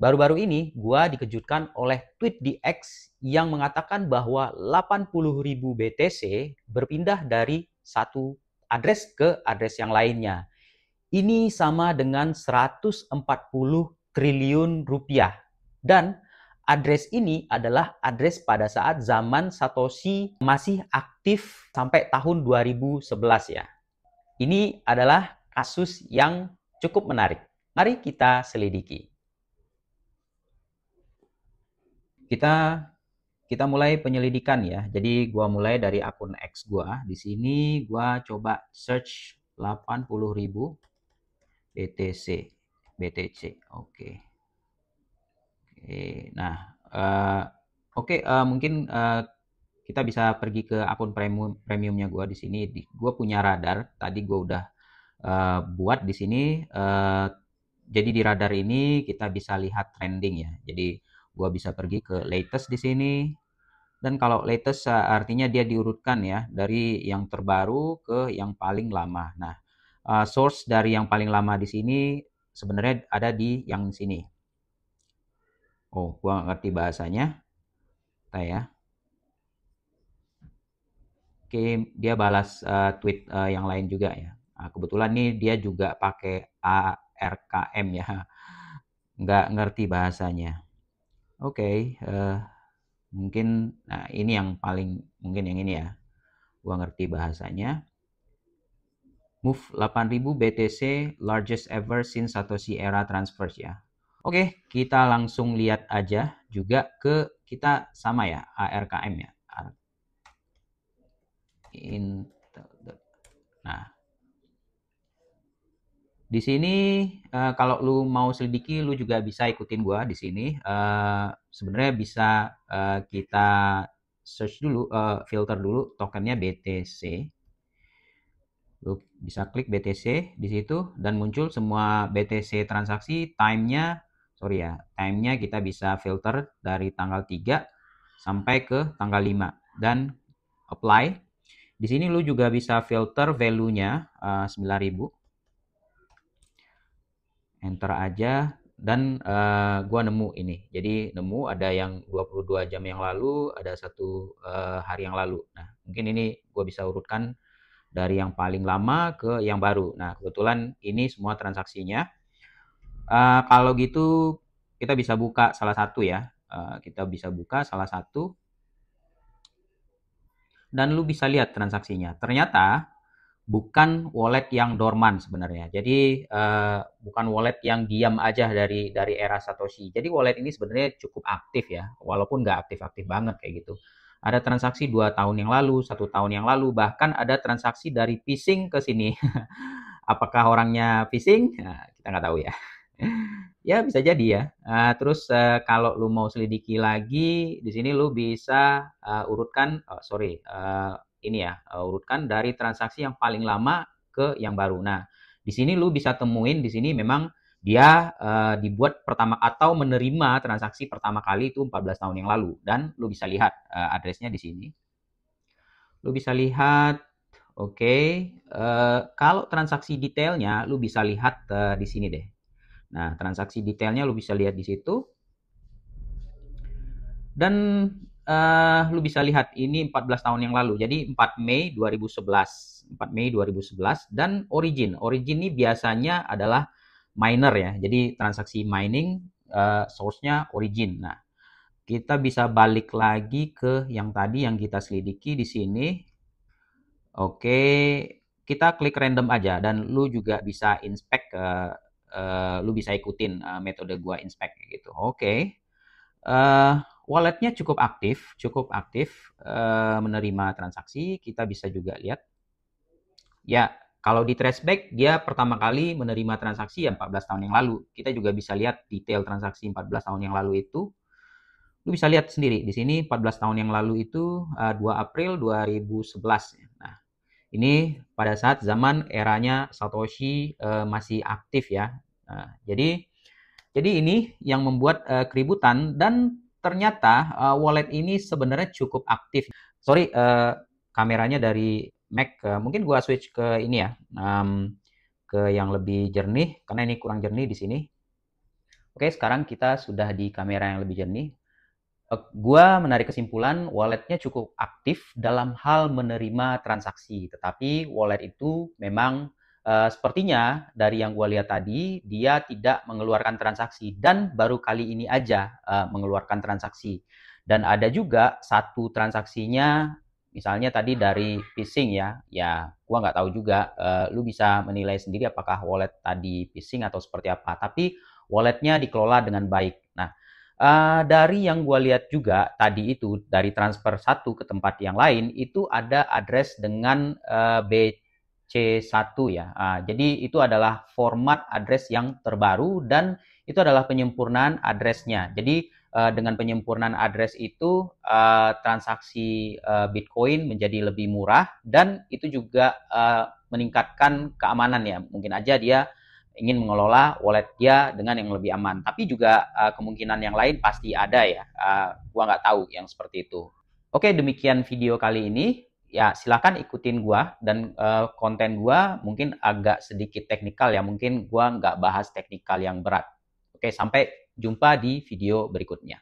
Baru-baru ini gua dikejutkan oleh tweet di X yang mengatakan bahwa 80.000 BTC berpindah dari satu address ke address yang lainnya. Ini sama dengan 140 triliun rupiah. Dan address ini adalah address pada saat zaman Satoshi masih aktif sampai tahun 2011 ya. Ini adalah kasus yang cukup menarik. Mari kita selidiki. Kita kita mulai penyelidikan ya. Jadi gua mulai dari akun X gua. Di sini gua coba search 80.000 BTC. BTC. Oke. Oke. Nah, mungkin kita bisa pergi ke akun premiumnya gua di sini. Gua punya radar. Tadi gua udah buat di sini. Jadi di radar ini kita bisa lihat trending ya. Jadi gua bisa pergi ke latest di sini. Dan kalau latest artinya dia diurutkan ya dari yang terbaru ke yang paling lama. Nah, source dari yang paling lama di sini sebenarnya ada di yang sini. Oh, gua nggak ngerti bahasanya. Ya. Oke, dia balas tweet yang lain juga ya. Nah, kebetulan nih dia juga pakai ARKM ya. Nggak ngerti bahasanya. Oke, mungkin nah ini yang paling mungkin yang ini ya. Gua ngerti bahasanya. Move 8000 BTC largest ever since Satoshi era transfers ya. Oke, kita langsung lihat aja juga ke kita sama ya ARKM ya. Nah, di sini kalau lu mau selidiki, lu juga bisa ikutin gua di sini. Sebenarnya bisa kita search dulu, filter dulu tokennya BTC. Lu bisa klik BTC di situ dan muncul semua BTC transaksi. Time-nya kita bisa filter dari tanggal 3 sampai ke tanggal 5 dan apply. Di sini lu juga bisa filter value-nya 9.000. Enter aja dan gua nemu ini. Jadi nemu ada yang 22 jam yang lalu, ada satu hari yang lalu. Nah, mungkin ini gua bisa urutkan dari yang paling lama ke yang baru. Nah, kebetulan ini semua transaksinya. Kalau gitu kita bisa buka salah satu ya. Kita bisa buka salah satu dan lu bisa lihat transaksinya. Ternyata bukan wallet yang dorman sebenarnya. Jadi bukan wallet yang diam aja dari era Satoshi. Jadi wallet ini sebenarnya cukup aktif ya, walaupun nggak aktif-aktif banget kayak gitu. Ada transaksi 2 tahun yang lalu, 1 tahun yang lalu, bahkan ada transaksi dari phishing ke sini. Apakah orangnya phishing? Nah, kita nggak tahu ya. Ya bisa jadi ya. Terus kalau lu mau selidiki lagi, di sini lu bisa urutkan, urutkan dari transaksi yang paling lama ke yang baru. Nah, di sini lu bisa temuin di sini memang dia dibuat pertama atau menerima transaksi pertama kali itu 14 tahun yang lalu dan lu bisa lihat addressnya di sini. Lu bisa lihat, oke, kalau transaksi detailnya lu bisa lihat di sini deh. Nah, transaksi detailnya lu bisa lihat di situ. Dan lu bisa lihat ini 14 tahun yang lalu. Jadi 4 Mei 2011. 4 Mei 2011 dan origin. Origin ini biasanya adalah miner ya. Jadi transaksi mining source-nya origin. Nah, kita bisa balik lagi ke yang tadi yang kita selidiki di sini. Oke, kita klik random aja dan lu juga bisa inspect lu bisa ikutin metode gua inspect gitu. Oke. Walletnya cukup aktif menerima transaksi. Kita bisa juga lihat. Ya, kalau di traceback dia pertama kali menerima transaksi ya 14 tahun yang lalu. Kita juga bisa lihat detail transaksi 14 tahun yang lalu itu. Lu bisa lihat sendiri di sini 14 tahun yang lalu itu 2 April 2011. Nah, ini pada saat zaman eranya Satoshi masih aktif ya. Nah, jadi ini yang membuat keributan dan ternyata wallet ini sebenarnya cukup aktif. Sorry, kameranya dari Mac. Mungkin gua switch ke ini ya, ke yang lebih jernih karena ini kurang jernih di sini. Oke, sekarang kita sudah di kamera yang lebih jernih. Gua menarik kesimpulan walletnya cukup aktif dalam hal menerima transaksi, tetapi wallet itu memang sepertinya dari yang gua lihat tadi, dia tidak mengeluarkan transaksi dan baru kali ini aja mengeluarkan transaksi. Dan ada juga satu transaksinya, misalnya tadi dari phishing ya, ya gua nggak tahu juga, lu bisa menilai sendiri apakah wallet tadi phishing atau seperti apa. Tapi walletnya dikelola dengan baik. Nah, dari yang gue lihat juga tadi itu, dari transfer satu ke tempat yang lain, itu ada address dengan BC1 ya. Jadi itu adalah format address yang terbaru dan itu adalah penyempurnaan addressnya. Jadi dengan penyempurnaan address itu transaksi Bitcoin menjadi lebih murah dan itu juga meningkatkan keamanan ya. Mungkin aja dia ingin mengelola wallet dia dengan yang lebih aman. Tapi juga kemungkinan yang lain pasti ada ya. Gua nggak tahu yang seperti itu. Oke, demikian video kali ini. Ya, silakan ikutin gua dan konten gua mungkin agak sedikit teknikal ya. Mungkin gua nggak bahas teknikal yang berat. Oke, sampai jumpa di video berikutnya.